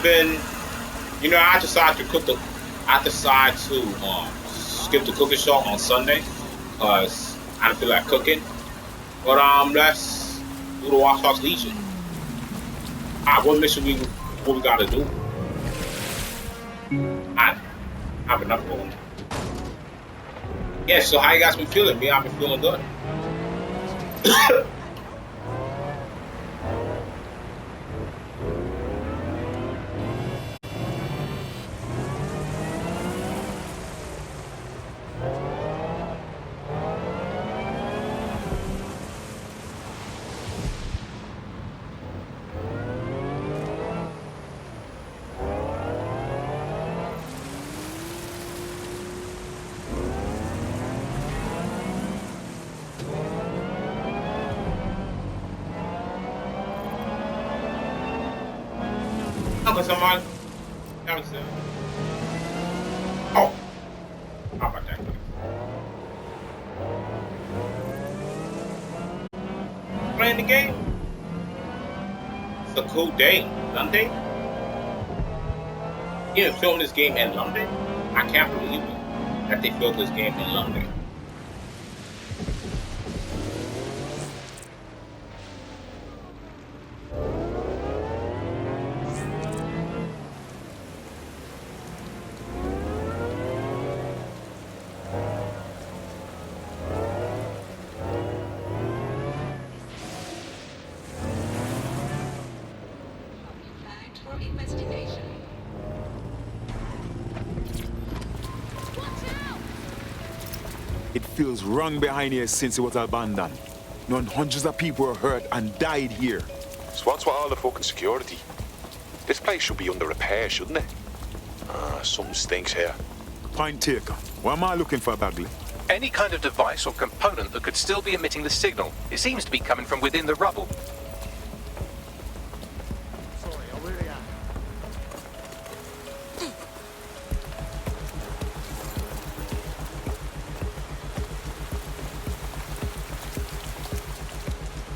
been, I decided to cook the. I decided to skip the cooking show on Sunday because I don't feel like cooking. But let's do the Watch Dogs Legion. What mission what we gotta do? I have enough going. Yeah. So how you guys been feeling? Me, I've been feeling good. Someone. That was oh. How about that? Playing the game. It's a cool day. London. You know, filming this game in London. I can't believe it that they filmed this game in London. It feels wrong behind here since it was abandoned. Knowing hundreds of people were hurt and died here. So what's with all the fucking security? This place should be under repair, shouldn't it? Something stinks here. Point taker. What am I looking for, Bagley? Any kind of device or component that could still be emitting the signal. It seems to be coming from within the rubble.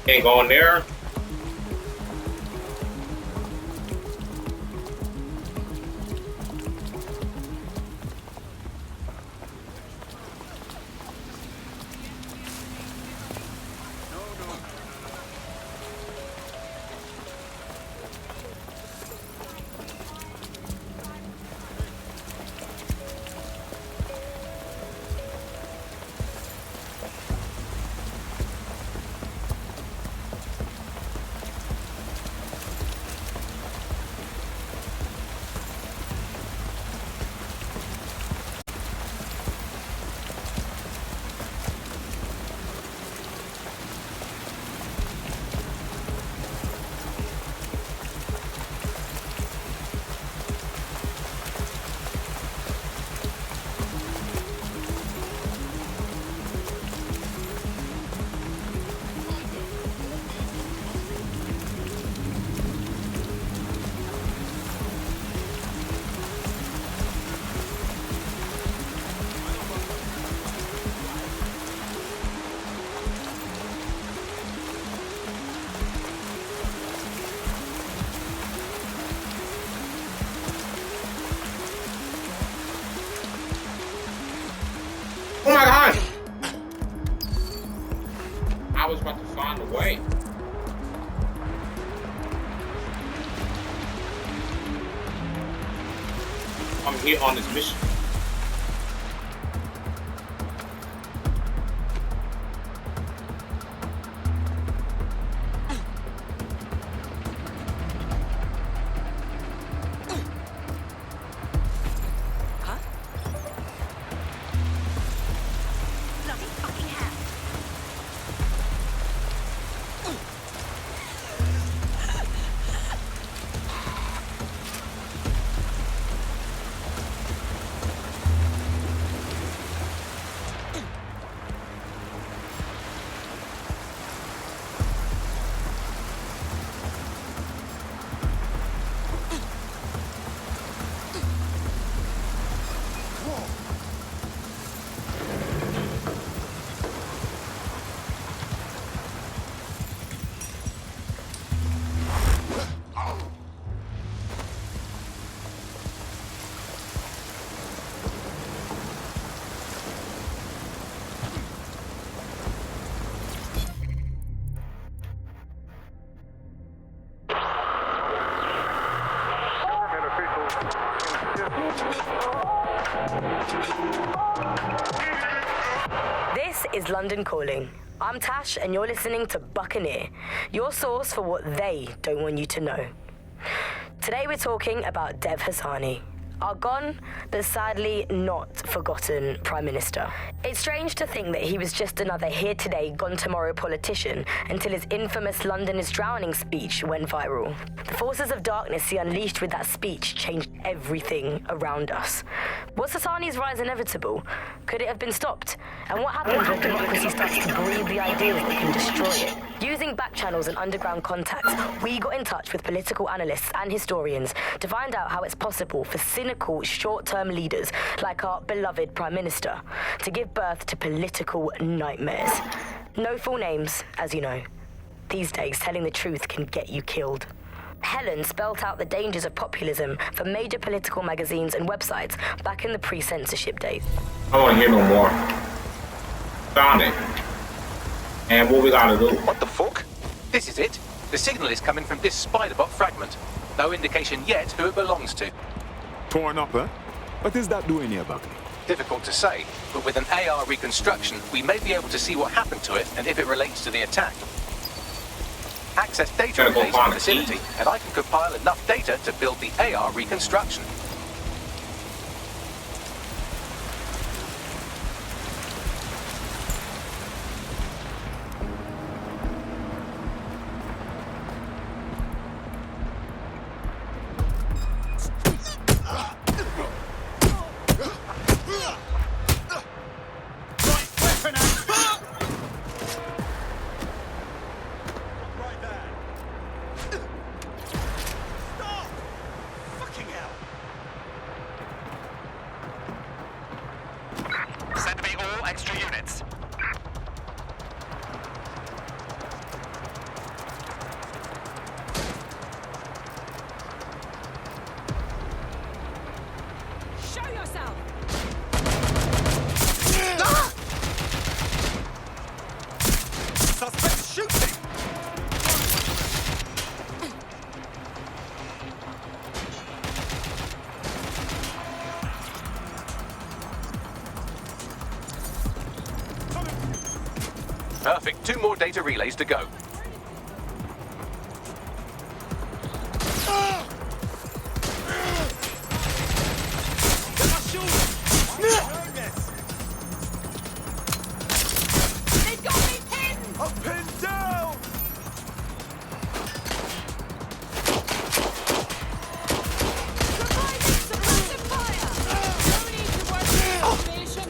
Ain't going there. Oh my God! I was about to find a way. I'm here on this mission. This is London Calling. I'm Tash, and you're listening to Buccaneer, your source for what they don't want you to know. Today we're talking about Dev Hassani, our gone, but sadly not forgotten Prime Minister. It's strange to think that he was just another here today, gone tomorrow politician until his infamous London is drowning speech went viral. The forces of darkness he unleashed with that speech changed everything around us. Was Hassani's rise inevitable? Could it have been stopped? And what happens when democracy starts to breed the ideas that can destroy it? Using back channels and underground contacts, we got in touch with political analysts and historians to find out how it's possible for cynical, short-term leaders like our beloved Prime Minister to give birth to political nightmares. No full names, as you know. These days, telling the truth can get you killed. Helen spelt out the dangers of populism for major political magazines and websites back in the pre-censorship days. I don't want to hear no more. Found it. And what we gotta do? What the fuck? This is it. The signal is coming from this Spiderbot fragment. No indication yet who it belongs to. Torn up, huh? What is that doing here, Buckley? Difficult to say, but with an AR reconstruction, we may be able to see what happened to it and if it relates to the attack. Access data Gotta go relays find the it. facility, and I can compile enough data to build the AR reconstruction. Send me all extra units. Show yourself! Suspect shooting! Perfect. 2 more data relays to go. They've got me pinned! I'm pinned down! Providing suppressive fire! No need to work with information.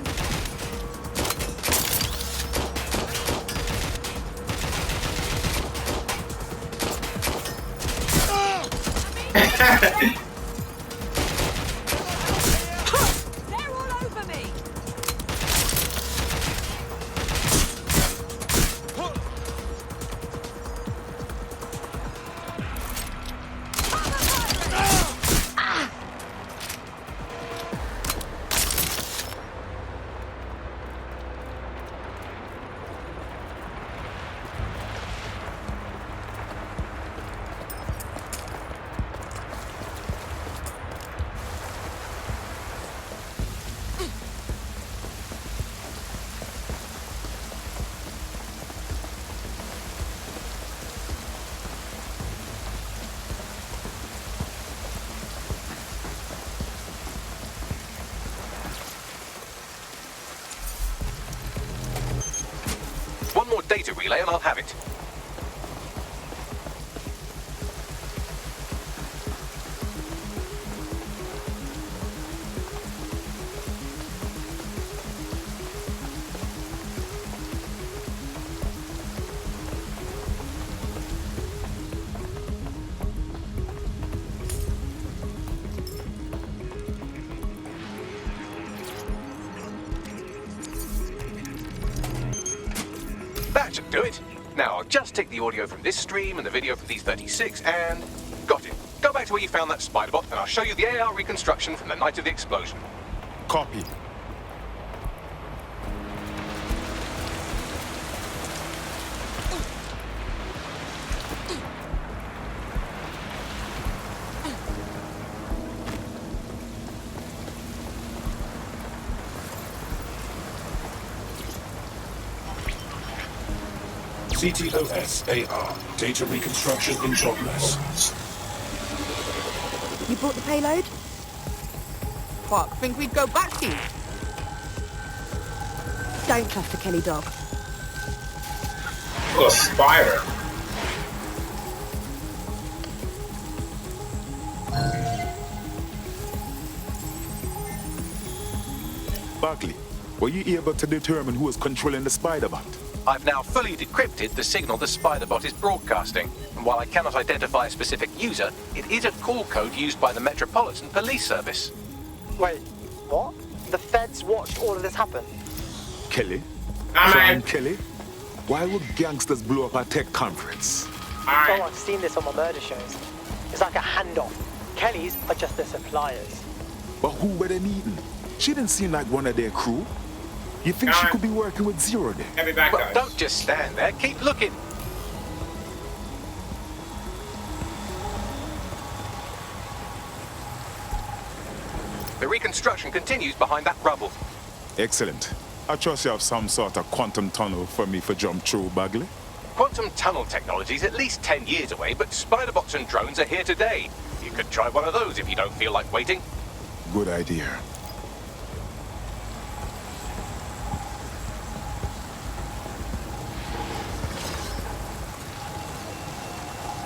They're all over me! One more data relay and I'll have it. That should do it. Now I'll just take the audio from this stream and the video from these 36 and... got it. Go back to where you found that Spiderbot and I'll show you the AR reconstruction from the night of the explosion. Copy. CTOS-AR. Data reconstruction in progress. You brought the payload? Fuck, think we'd go back to you? Don't trust the Kelly dog. Oh, a spider. Bagley, were you able to determine who was controlling the spider bot? I've now fully decrypted the signal the Spiderbot is broadcasting, and while I cannot identify a specific user, it is a call code used by the Metropolitan Police Service. Wait, what? The feds watched all of this happen? Kelly? Aye. Frank Kelly? Why would gangsters blow up a tech conference? Oh, I've seen this on my murder shows. It's like a handoff. Kellys are just their suppliers. But who were they meeting? She didn't seem like one of their crew. You think she could be working with Zero then? Get me back, Well, guys. don't just stand there, keep looking. The reconstruction continues behind that rubble. Excellent. I trust you have some sort of quantum tunnel for me for jump through, Bagley. Quantum tunnel technology is at least 10 years away, but Spiderbots and drones are here today. You could try one of those if you don't feel like waiting. Good idea.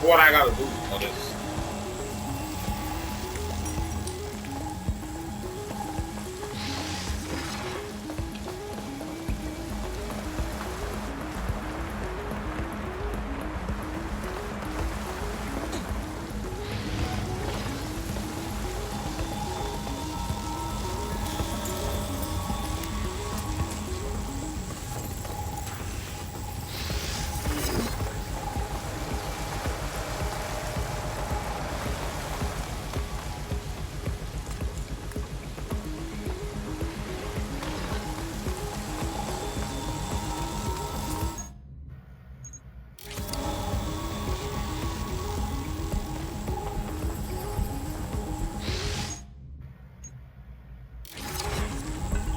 What I gotta do for this?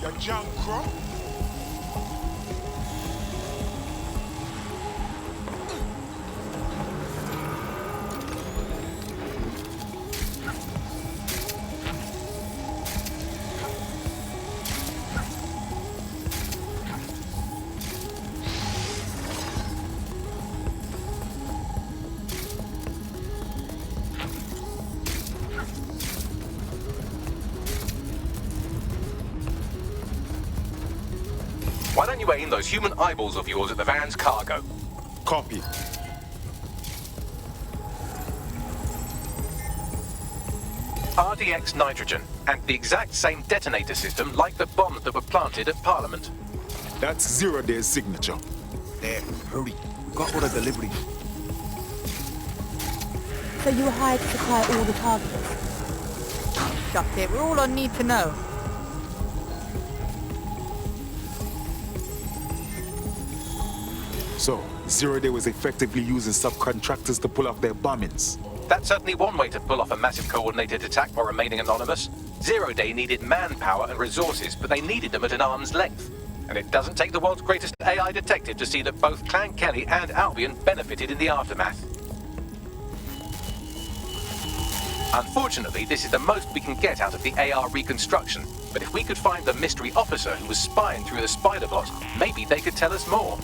You jump crow? Why don't you aim those human eyeballs of yours at the van's cargo? Copy. RDX nitrogen, and the exact same detonator system like the bombs that were planted at Parliament. That's Zero Day's signature. There, hurry. Got all the delivery. So you were hired to supply all the targets? Shut it, we're all on need to know. So, Zero Day was effectively using subcontractors to pull off their bombings. That's certainly one way to pull off a massive coordinated attack while remaining anonymous. Zero Day needed manpower and resources, but they needed them at an arm's length. And it doesn't take the world's greatest AI detective to see that both Clan Kelly and Albion benefited in the aftermath. Unfortunately, this is the most we can get out of the AR reconstruction, but if we could find the mystery officer who was spying through the Spiderbot, maybe they could tell us more.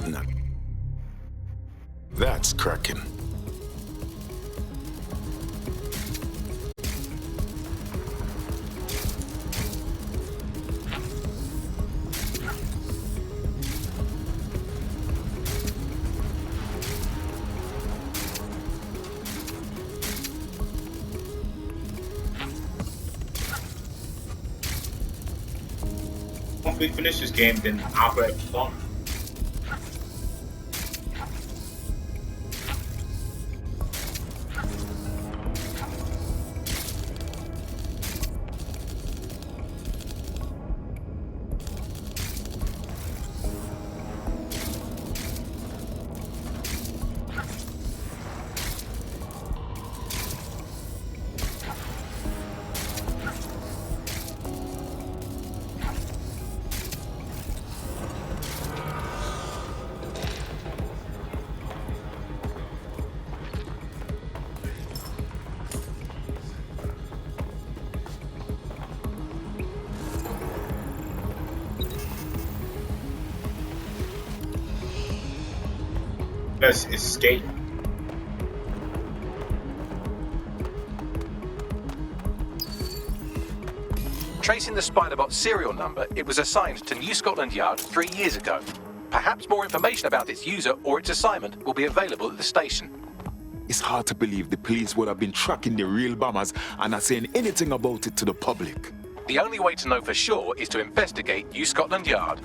Covenant. That's cracking. Once we finish this game, then I'll play fun. Let's escape. Tracing the Spiderbot serial number, it was assigned to New Scotland Yard 3 years ago. Perhaps more information about its user or its assignment will be available at the station. It's hard to believe the police would have been tracking the real bombers and not saying anything about it to the public. The only way to know for sure is to investigate New Scotland Yard.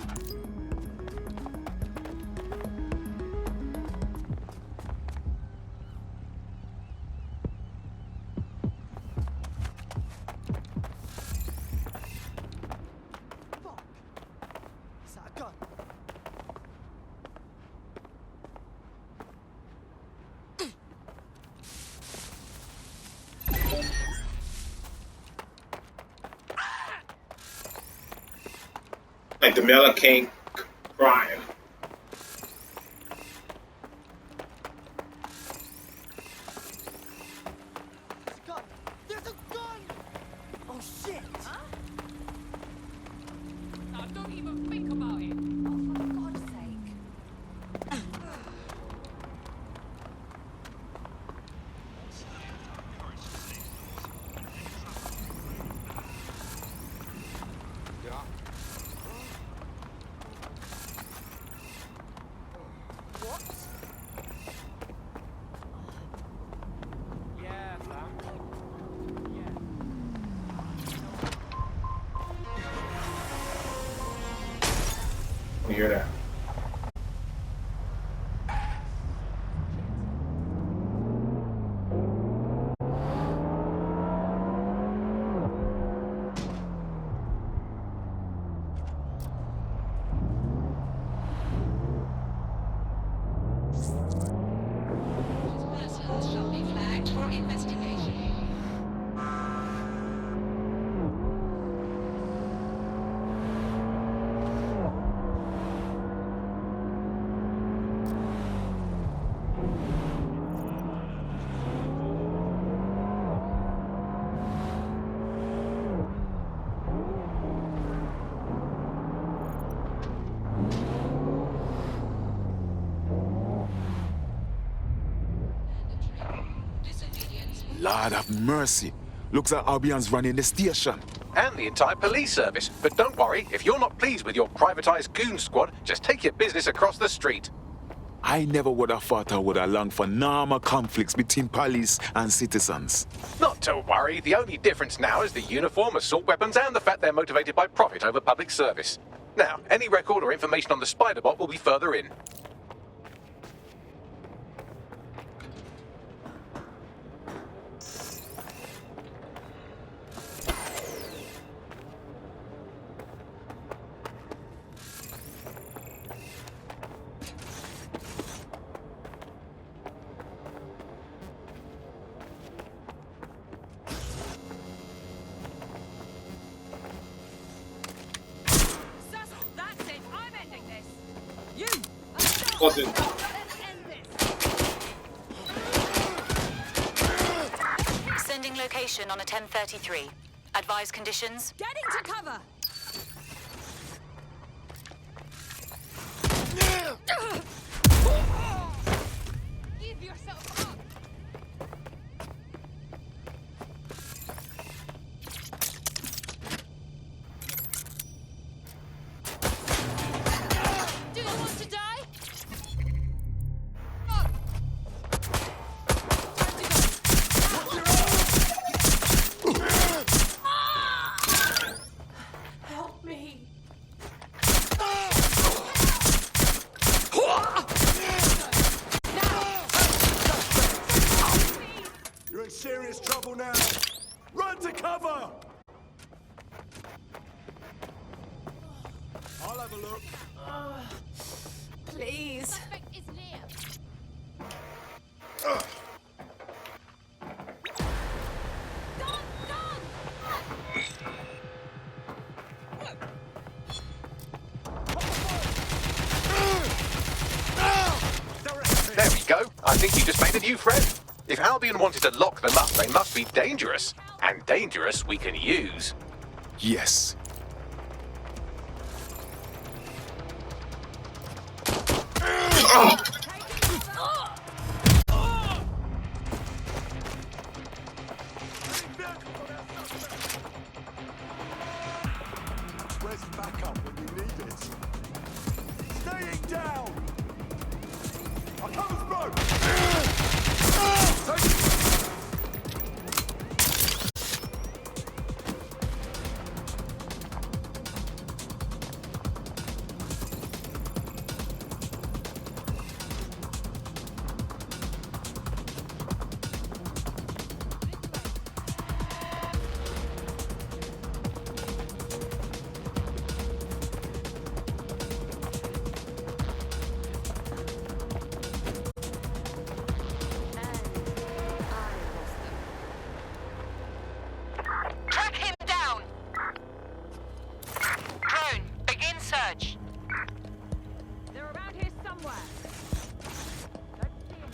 Like the Miller King crying. There's a gun! Oh shit! Huh? No, don't even think about it. Oh, for God's sake. You hear that? Persons shall be flagged for investigation. Lord have mercy. Looks like Albion's running the station. And the entire police service. But don't worry, if you're not pleased with your privatized goon squad, just take your business across the street. I never would have thought I would have longed for normal conflicts between police and citizens. Not to worry, the only difference now is the uniform, assault weapons, and the fact they're motivated by profit over public service. Now, any record or information on the Spiderbot will be further in. That's it. I'm ending this. You. Wasn't. Sending location on a 1033. Advise conditions. Getting to cover. Give yourself up. Do you want to die? Help me. You're in serious trouble now. Run to cover! I'll have a look. Please. Suspect is near. There we go. I think you just made a new friend. If Albion wanted to lock them up, they must be dangerous. And dangerous we can use. Yes. Where's backup when we need it? Staying down! Our cover's broke! Track him down! Drone, begin search. They're around here somewhere. Don't see them.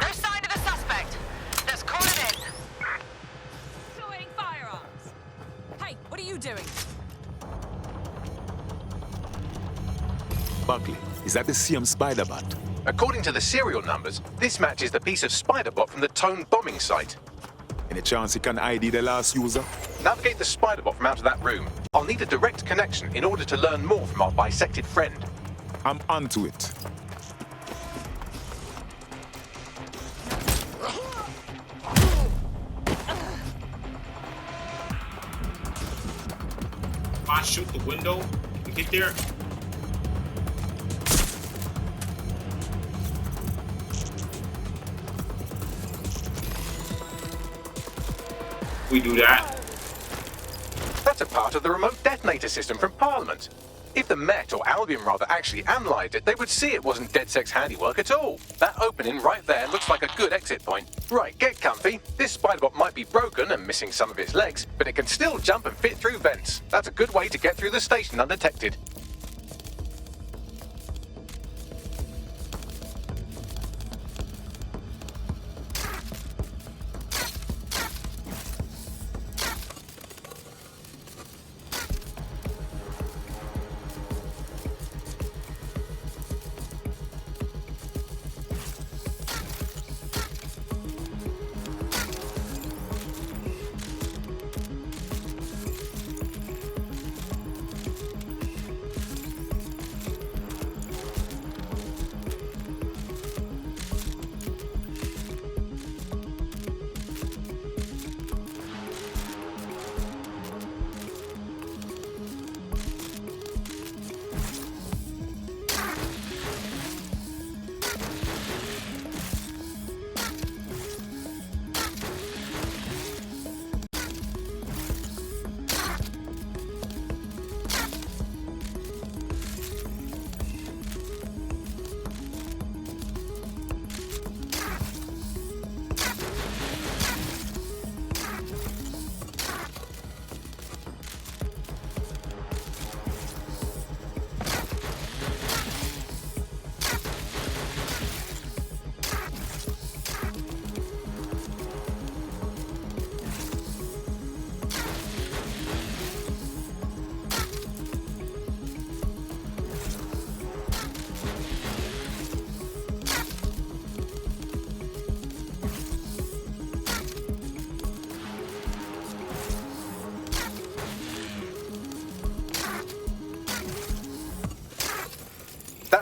No sign of a suspect. Let's call it in. Sorting firearms. Hey, what are you doing? Buckley, is that the same spider bot? According to the serial numbers, this matches the piece of Spiderbot from the Tone bombing site. Any chance you can ID the last user? Navigate the Spiderbot from out of that room. I'll need a direct connection in order to learn more from our bisected friend. I'm onto it. If I shoot the window and get there, we do that. That's a part of the remote detonator system from Parliament. If the Met, or Albion rather, actually analysed it, they would see it wasn't DedSec's handiwork at all. That opening right there looks like a good exit point. Right, get comfy. This Spiderbot might be broken and missing some of its legs, but it can still jump and fit through vents. That's a good way to get through the station undetected.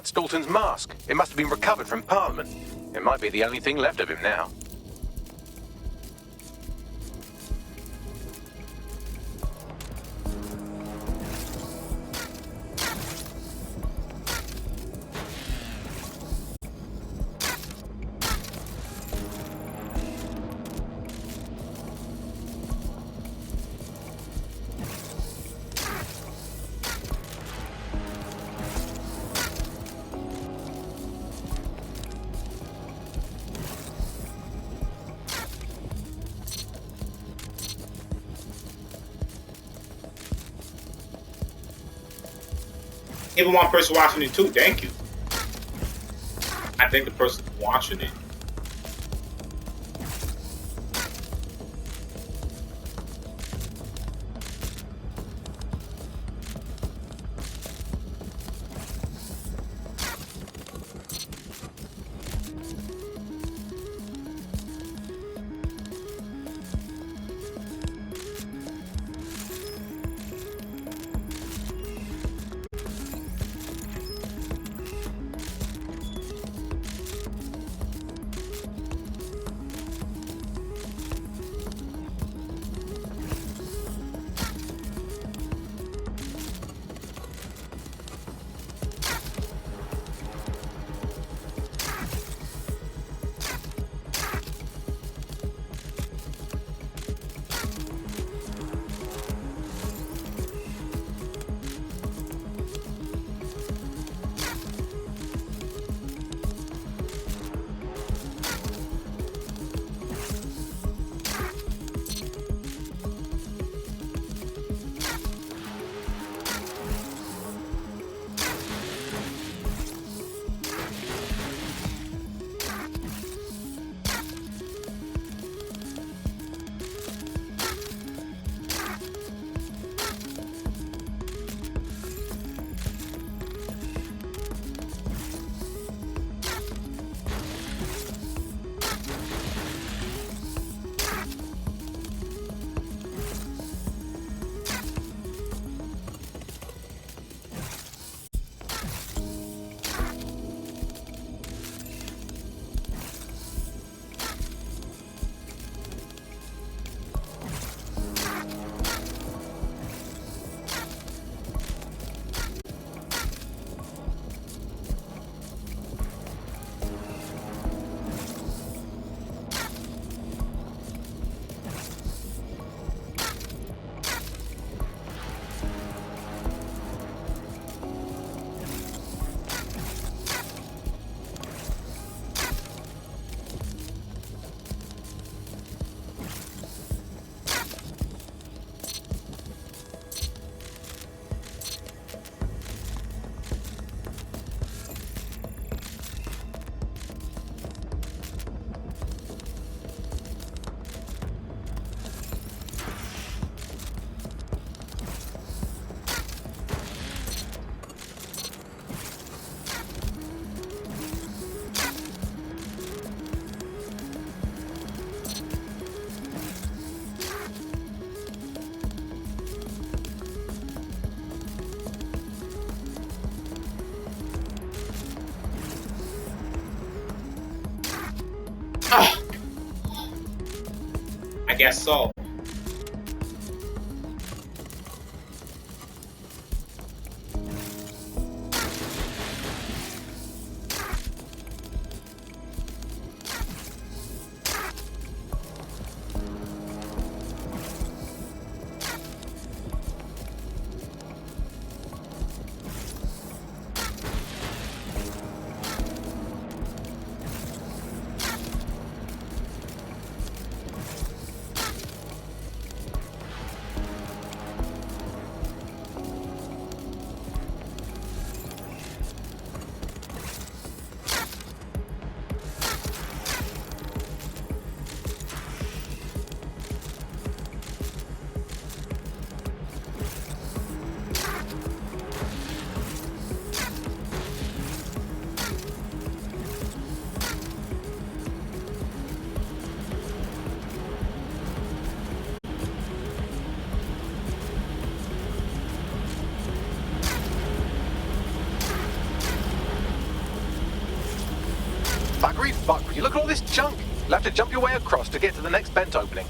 That's Dalton's mask. It must have been recovered from Parliament. It might be the only thing left of him now. Even one person watching it too. Thank you. I think the person watching it. I guess so. Buggery buggery, look at all this junk. You'll have to jump your way across to get to the next vent opening.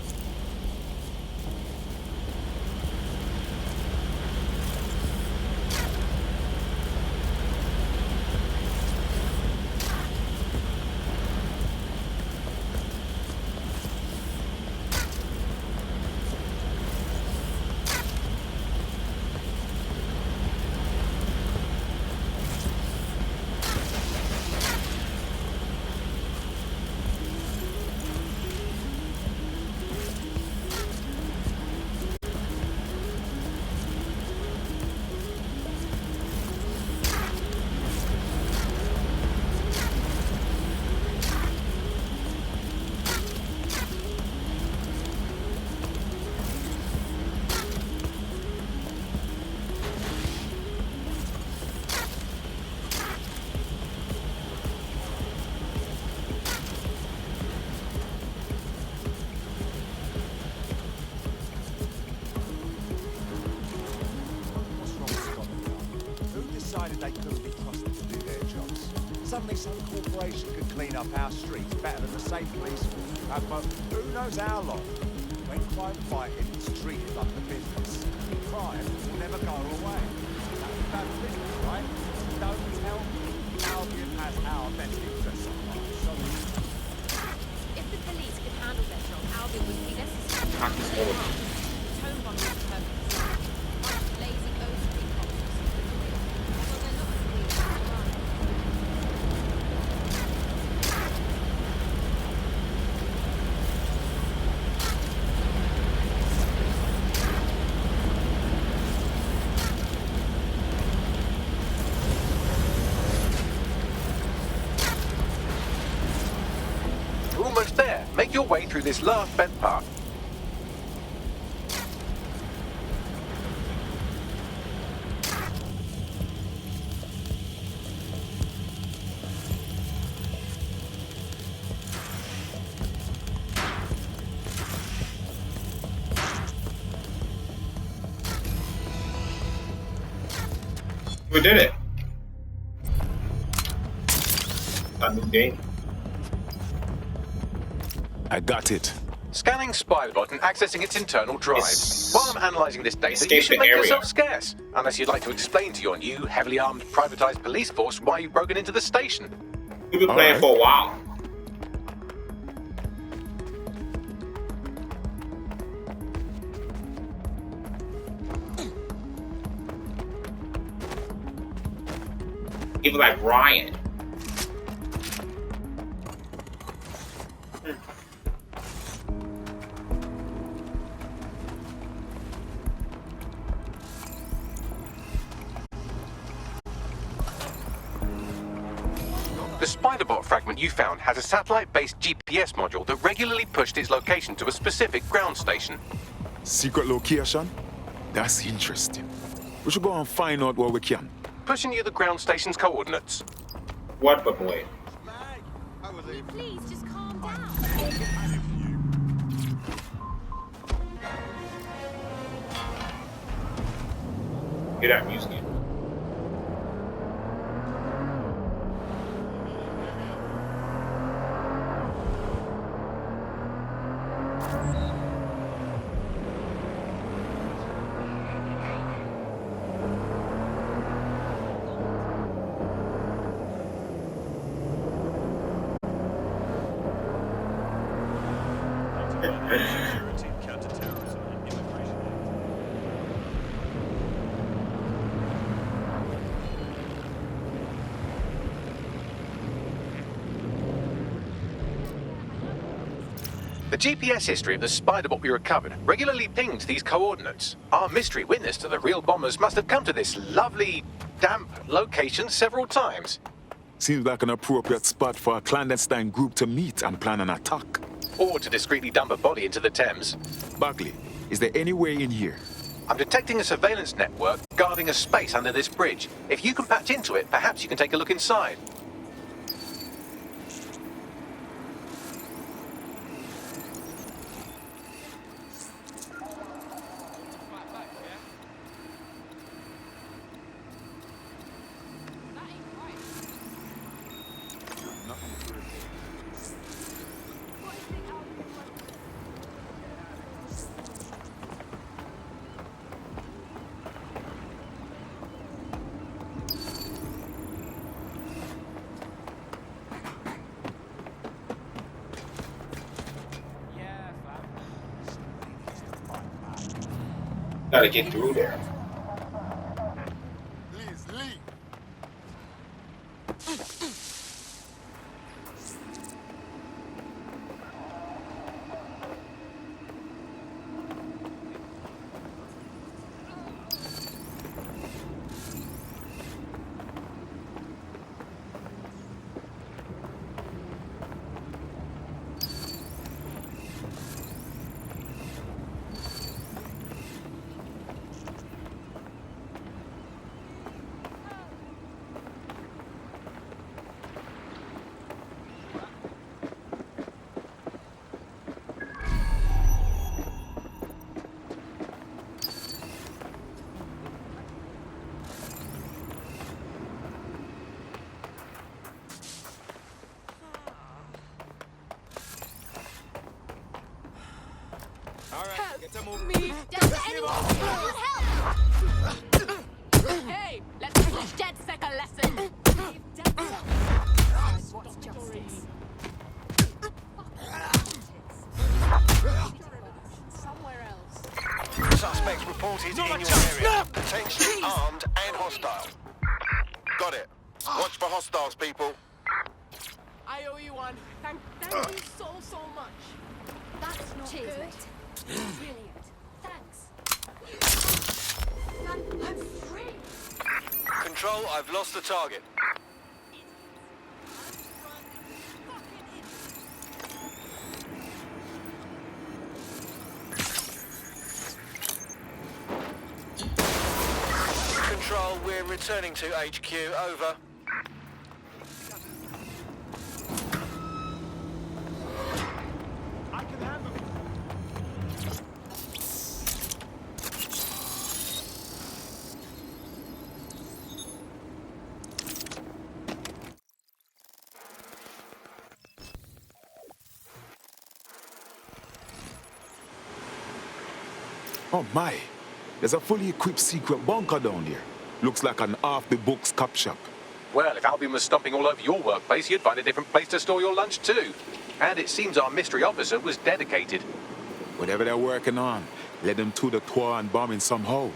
They couldn't be trusted to do their jobs. Suddenly some corporation could clean up our streets better than the state police would. But who knows how long? When crime fighting is treated like a business, crime will never go away. That's bad business, right? Don't tell me Albion has our best interests at heart. So If the police could handle their job, Albion wouldn't be necessary. Tone bombs are perfect. Lazy ghost street cops. Although they're not really hard. You're almost there. Make your way through this last vent part. We did it. A new game. I got it. Scanning Spiderbot and accessing its internal drives. While I'm analysing this data, Escape you should the make area. yourself scarce. Unless you'd like to explain to your new, heavily armed, privatised police force why you've broken into the station. We've been playing for a while. Even like Ryan. The Spiderbot fragment you found has a satellite-based GPS module that regularly pushed its location to a specific ground station. Secret location? That's interesting. We should go and find out what we can. Pushing you the ground station's coordinates. What, but boy? Will you please just calm down? Hear that music? The GPS history of the Spiderbot we recovered regularly pinged these coordinates. Our mystery witness to the real bombers must have come to this lovely, damp location several times. Seems like an appropriate spot for a clandestine group to meet and plan an attack. Or to discreetly dump a body into the Thames. Bagley, is there any way in here? I'm detecting a surveillance network guarding a space under this bridge. If you can patch into it, perhaps you can take a look inside. gotta get through there. Hey, let's teach DedSec a lesson. What's justice? Somewhere else. Suspects reported in your area. Potentially armed and hostile. Got it. Watch for hostiles, people. I owe you one. Thank you so much. That's not Cheers, good. mate. Brilliant. Thanks. I'm free. Control, I've lost the target. Control, we're returning to HQ. Over. Oh my, there's a fully equipped secret bunker down there. Looks like an off-the-books cop shop. Well, if Albion was stomping all over your workplace, you'd find a different place to store your lunch too. And it seems our mystery officer was dedicated. Whatever they're working on, let them to the tour and bombing somehow.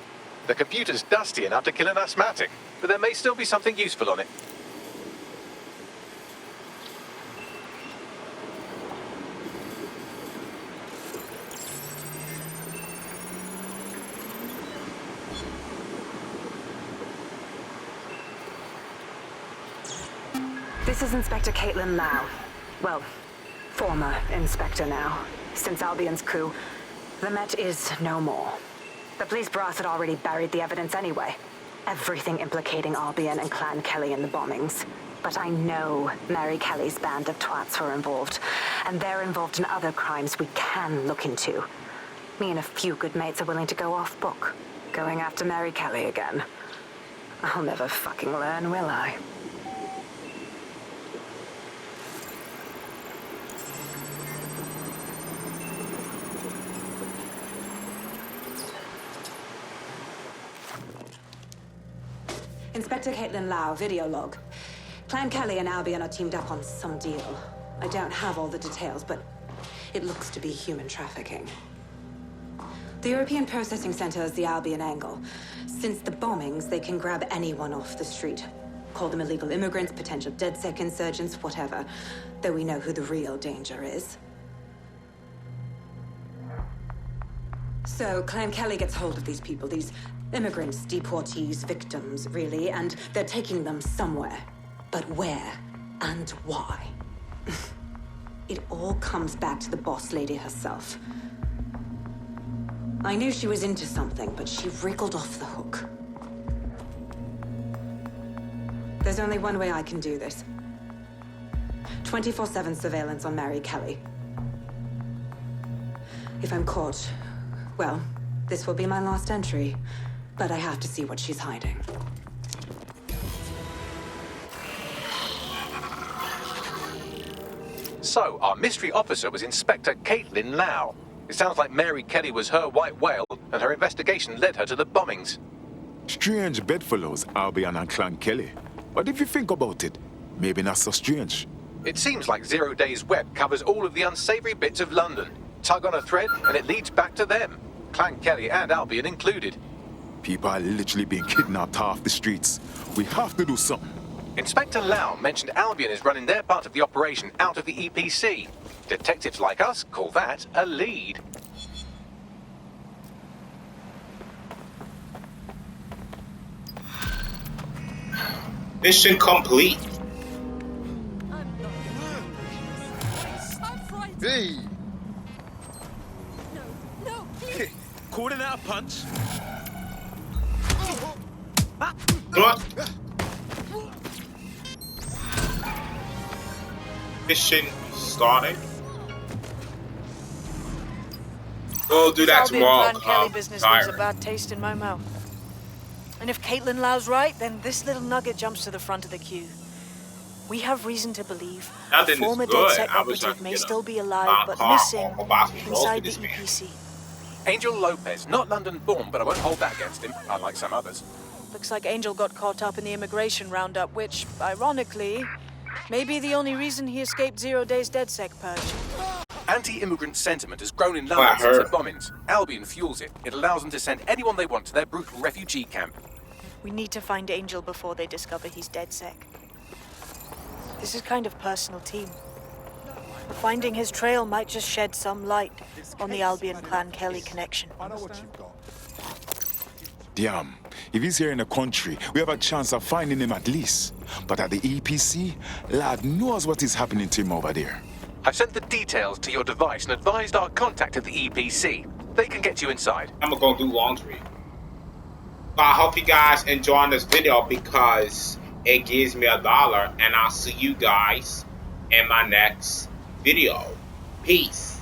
The computer's dusty enough to kill an asthmatic, but there may still be something useful on it. This is Inspector Caitlin Lau. Well, former Inspector now. Since Albion's coup, the Met is no more. The police brass had already buried the evidence anyway. Everything implicating Albion and Clan Kelly in the bombings. But I know Mary Kelly's band of twats were involved, and they're involved in other crimes we can look into. Me and a few good mates are willing to go off book, going after Mary Kelly again. I'll never fucking learn, will I? Inspector Caitlin Lau, video log. Clan Kelly and Albion are teamed up on some deal. I don't have all the details, but it looks to be human trafficking. The European Processing Center is the Albion angle. Since the bombings, they can grab anyone off the street. Call them illegal immigrants, potential DedSec insurgents, whatever. Though we know who the real danger is. So, Clan Kelly gets hold of these people, these immigrants, deportees, victims, really, and they're taking them somewhere. But where and why? It all comes back to the boss lady herself. I knew she was into something, but she wriggled off the hook. There's only one way I can do this. 24/7 surveillance on Mary Kelly. If I'm caught, well, this will be my last entry. But I have to see what she's hiding. So, our mystery officer was Inspector Caitlin Lau. It sounds like Mary Kelly was her white whale, and her investigation led her to the bombings. Strange bedfellows, Albion and Clan Kelly. But if you think about it, maybe not so strange. It seems like 0 Days Web covers all of the unsavory bits of London. Tug on a thread, and it leads back to them. Clan Kelly and Albion included. People are literally being kidnapped off the streets. We have to do something. Inspector Lau mentioned Albion is running their part of the operation out of the EPC. Detectives like us call that a lead. Mission complete. Hey! No, please. Caught in out a punch. What? Mission started. We'll do that tomorrow. Clan Kelly business leaves a Tired. bad taste in my mouth. And if Caitlin Lau's right, then this little nugget jumps to the front of the queue. We have reason to believe a Nothing is former good. DedSec I wish I operative could may get a still be alive, but car missing or buy some drugs inside for the this man. EPC. Angel Lopez, not London born, but I won't hold that against him, unlike some others. Looks like Angel got caught up in the immigration roundup, which, ironically, may be the only reason he escaped 0 days DedSec purge. Anti-immigrant sentiment has grown in I London since the heard. bombings. Albion fuels it. It allows them to send anyone they want to their brutal refugee camp. We need to find Angel before they discover he's DedSec. This is kind of personal, team. Finding his trail might just shed some light on the Albion Clan Kelly connection. I know what you've got. Damn, if he's here in the country, we have a chance of finding him at least. But at the EPC, lad knows what is happening to him over there. I've sent the details to your device and advised our contact at the EPC. They can get you inside. I'm gonna go do laundry. I hope you guys enjoying this video because it gives me $1, and I'll see you guys in my next video. Peace.